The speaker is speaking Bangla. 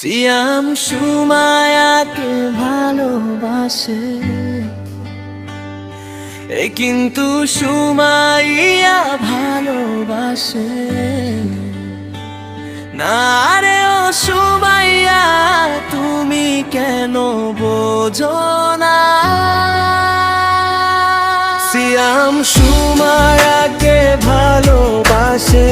সিয়াম সুমায়াকে ভালোবাসে, কিন্তু সুমাইয়া ভালোবাসে না রে ও সুমাইয়া, তুমি কেন বোঝো না? সিয়াম সুমায়াকে ভালোবাসে,